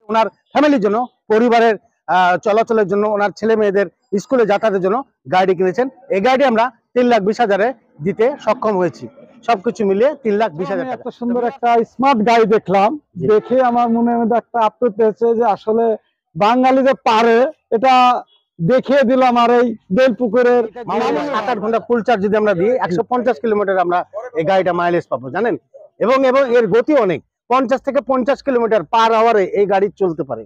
ওনার ফ্যামিলির জন্য, পরিবারের চলাচলের জন্য, ওনার ছেলে মেয়েদের স্কুলে যাতায়াতের জন্য গাড়ি কিনেছেন। এই গাড়ি আমরা 3,20,000-এ দিতে সক্ষম হয়েছি। সবকিছু মিলিয়ে 3,20,000 টাকা। এত সুন্দর একটা স্মার্ট গাড়ি দেখলাম, দেখে আমার মনের মধ্যে একটা আপ্লুত হয়েছে যে আসলে বাঙালি যে পারে এটা দেখিয়ে দিল আমার এই বেলপুকুরের। 7-8 ঘন্টা ফুল চার্জ যদি আমরা দিই 150 কিলোমিটার আমরা এই গাড়িটা মাইলেজ পাবো জানেন। এবং এর গতি অনেক, 50 থেকে 50 কিলোমিটার পার আওয়ারে এই গাড়ি চলতে পারে।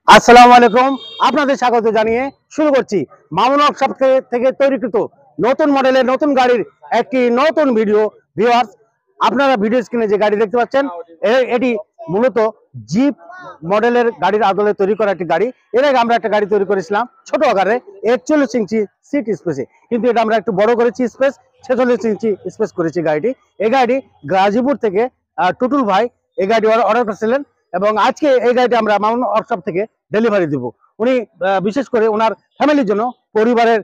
আসসালামু আলাইকুম, আপনাদের স্বাগত জানিয়ে শুরু করছি মামুন ওয়ার্কশপ থেকে তৈরিকৃত নতুন মডেলের নতুন গাড়ির একটি নতুন ভিডিও। ভিউয়ার্স, আপনারা ভিডিও স্ক্রিনে যে গাড়ি দেখতে পাচ্ছেন এটি মূলত জিপ মডেলের গাড়ির আদলে তৈরি করা একটি গাড়ি। এর আগে আমরা একটা গাড়ি তৈরি করেছিলাম ছোট আকারে 41 ইঞ্চি সিট স্পেসে, কিন্তু এটা আমরা একটু বড় করেছি, স্পেস 46 ইঞ্চি স্পেস করেছি গাড়িটি। এই গাড়িটি গাজীপুর থেকে টুটুল ভাই এই গাড়ি অর্ডার করেছিলেন এবং আজকে এই গাড়িটি আমরা মামুন ওয়ার্কশপ থেকে ডেলিভারি দিব। উনি বিশেষ করে ওনার ফ্যামিলির জন্য, পরিবারের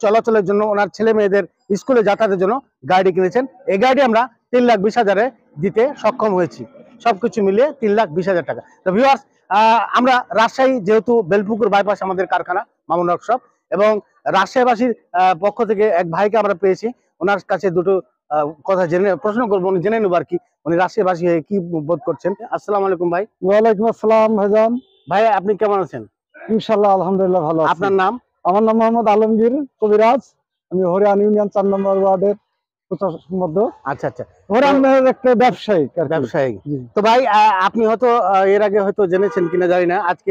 চলাচলের জন্য, ওনার ছেলে মেয়েদের স্কুলে যাতায়াতের জন্য গাড়ি কিনেছেন। এই গাড়িটি আমরা 3,20,000-এ দিতে সক্ষম হয়েছি। সবকিছু মিলিয়ে 3,20,000 টাকা। তো ভিউয়ার্স, আমরা রাজশাহী, যেহেতু বেলপুকুর বাইপাস আমাদের কারখানা মামুন ওয়ার্কশপ, এবং রাজশাহীবাসীর পক্ষ থেকে এক ভাইকে আমরা পেয়েছি। ওনার কাছে দুটো কথা প্রশ্ন করবো, উনি জেনে নেব আর কি উনি রাজশাহীবাসী হয়ে কি বোধ করছেন। আসসালামু আলাইকুম ভাই। ওয়ালাইকুম আসসালাম ভাইজান। ভাই আপনি কেমন আছেন? ইনশাআল্লাহ আলহামদুলিল্লাহ ভালো আছি। আপনার নাম? আমার নাম মোহাম্মদ আলমগীর কবিরাজ। আমি হরিয়ান ইউনিয়ন 4 নম্বর ওয়ার্ডের মধ্যে। আচ্ছা আচ্ছা, হরিয়ানের একটা ব্যবসায়ী। তো ভাই আপনি হয়তো এর আগে হয়তো জেনেছেন কিনা জানি না, আজকে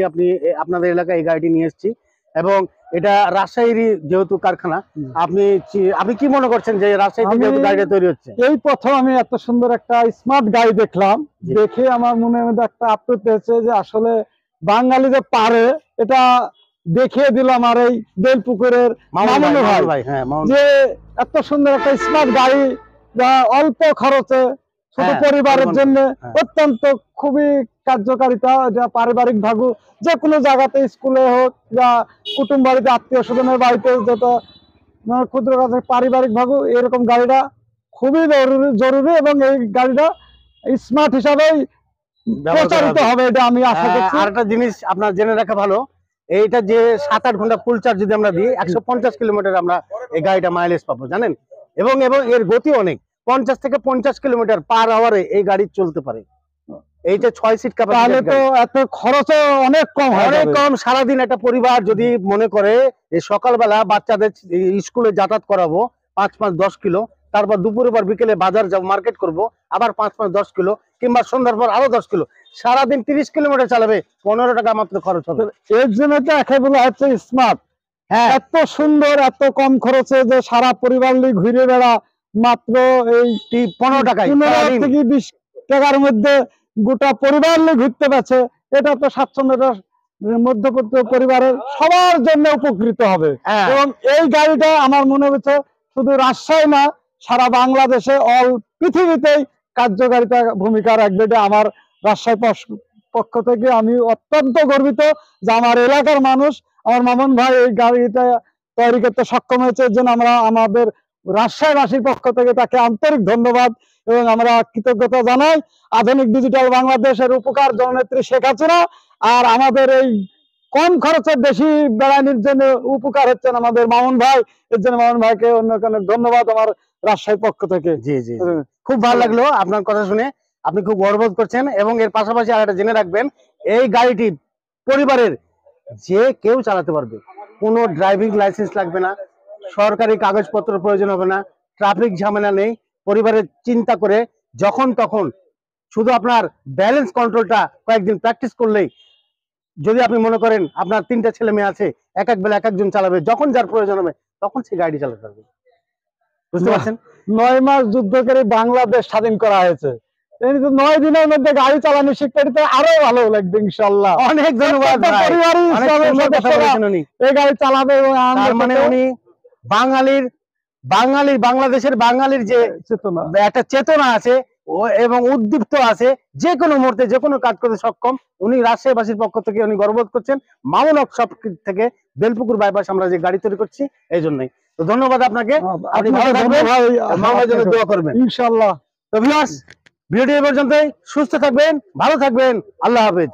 আপনাদের এলাকায় এই গাড়িটি নিয়ে এসেছি এবং এটা রাজশাহীরই যেহেতু কারখানা, আপনি কি মনে করছেন যে রাজশাহীতে যেহেতু গাড়িটা তৈরি হচ্ছে? এই প্রথম আমি এত সুন্দর একটা স্মার্ট গাড়ি দেখলাম, দেখে আমার মনের মধ্যে একটা আপ্লুত হয়েছে যে আসলে বাঙালি যে পারে এটা দেখিয়ে দিল আমার এই বেলপুকুরের মামুন ভাই যে এত সুন্দর একটা স্মার্ট গাড়ি, যা অল্প খরচে ছোট পরিবারের জন্য অত্যন্ত খুবই কার্যকারিতা। যা পারিবারিক ভাবে যে কোনো জায়গাতে, স্কুলে হোক বা কুটুম বাড়িতে, আত্মীয় স্বজনের বাড়িতে, যত ক্ষুদ্র কাজে পারিবারিক ভাবে এরকম গাড়িটা খুবই জরুরি এবং এই গাড়িটা স্মার্ট হিসাবেই প্রচারিত হবে, এটা আমি আশা করছি। আর একটা জিনিস আপনার জেনে রাখা ভালো, এইটা যে 7-8 ঘন্টা ফুল চার্জ যদি আমরা দিই 150 কিলোমিটার আমরা এই গাড়িটা মাইলেজ পাবো জানেন। এবং এর গতি অনেক, 50 থেকে 50 কিলোমিটার পার আওয়ারে এই গাড়ি চলতে পারে। এইটা 6 সিট ক্যাপাসিটি, তাহলে তো এত খরচ অনেক কম, অনেক কম। সারাদিন একটা পরিবার যদি মনে করে এই সকালবেলা বাচ্চাদের স্কুলে যাতায়াত করাবো 5-5-10 কিলো, তারপর দুপুরের পর বিকেলে বাজার যাব, মার্কেট করব, আবার 5-5-10 কিলো, কিংবা সন্ধ্যার পর আরো 10 কিলো, সারাদিন 30 কিলোমিটার চালাবে, 15 টাকা মাত্র খরচ হবে। এর জন্য তো একেবারে হচ্ছে স্মার্ট। হ্যাঁ, এত সুন্দর, এত কম খরচে যে সারা পরিবার নিয়ে ঘুরে বেড়া মাত্র এই 15 টাকায়, 15 থেকে 20 টাকার মধ্যে গোটা পরিবার নিয়ে ঘুরতে পারছে। এটা তো স্বাচ্ছন্দ্যটা মধ্যবিত্ত পরিবারের সবার জন্য উপকৃত হবে। এবং এই গাড়িটা আমার মনে হচ্ছে শুধু রাজশাহী না, সারা বাংলাদেশে অল পৃথিবীতেই কার্যকারিতা ভূমিকা রাখবে। এটা আমার রাজশাহী পক্ষ থেকে আমি অত্যন্ত গর্বিত যে আমার এলাকার মানুষ, আমার মামুন ভাই এই গাড়িটা তৈরি করতে সক্ষম হয়েছে। এর জন্য আমরা আমাদের রাজশাহীবাসীর পক্ষ থেকে তাকে আন্তরিক ধন্যবাদ এবং আমরা কৃতজ্ঞতা জানাই। আধুনিক ডিজিটাল বাংলাদেশের উপকার জননেত্রী শেখ হাসিনা, আর আমাদের এই কম খরচে বেশি বেড়ানির জন্য উপকার হচ্ছেন আমাদের মামুন ভাই। এর জন্য মামুন ভাইকে অনেক অনেক ধন্যবাদ আমার রাজশাহীর পক্ষ থেকে। জি জি, খুব ভালো লাগলো আপনার কথা শুনে, আপনি খুব গর্ববোধ করছেন। এবং এর পাশাপাশি আর একটা জেনে রাখবেন, এই গাড়িটি পরিবারের যে কেউ চালাতে পারবে, কোনো ড্রাইভিং লাইসেন্স লাগবে না, সরকারি কাগজপত্র প্রয়োজন হবে না, ট্রাফিক ঝামেলা নেই। পরিবারের চিন্তা করে যখন তখন শুধু আপনার ব্যালেন্স কন্ট্রোলটা কয়েকদিন প্র্যাকটিস করলেই, যদি আপনি মনে করেন আপনার 3টা ছেলে মেয়ে আছে, এক বেলা এক একজন চালাবে, যখন যার প্রয়োজন হবে তখন সেই গাড়ি চালাতে পারবে। বুঝতে পারছেন? 9 মাস যুদ্ধ করে বাংলাদেশ স্বাধীন করা হয়েছে, 9 দিনের মধ্যে গাড়ি চালানো শিখতে আরো ভালো লাগবে ইনশাআল্লাহ। অনেক ধন্যবাদ ভাই, এই গাড়ি চালাবে। এবং মানে উনি বাংলাদেশের বাঙালির যে একটা চেতনা আছে এবং উদ্দীপ্ত আছে, যে কোনো মুহূর্তে যে কোনো কাজ করতে সক্ষম। উনি রাজশাহীবাসীর পক্ষ থেকে উনি গর্ববোধ করছেন। মামুন ওয়ার্কশপ থেকে বেলপুকুর বাইপাস আমরা যে গাড়ি তৈরি করছি এই জন্যই। তো ধন্যবাদ আপনাকে, আপনি ভালো থাকবেন, মামুনের জন্য দোয়া করবেন ইনশাআল্লাহ। তো ভিউয়ার্স, ভিডিও এই পর্যন্তই। সুস্থ থাকবেন, ভালো থাকবেন, আল্লাহ হাফেজ।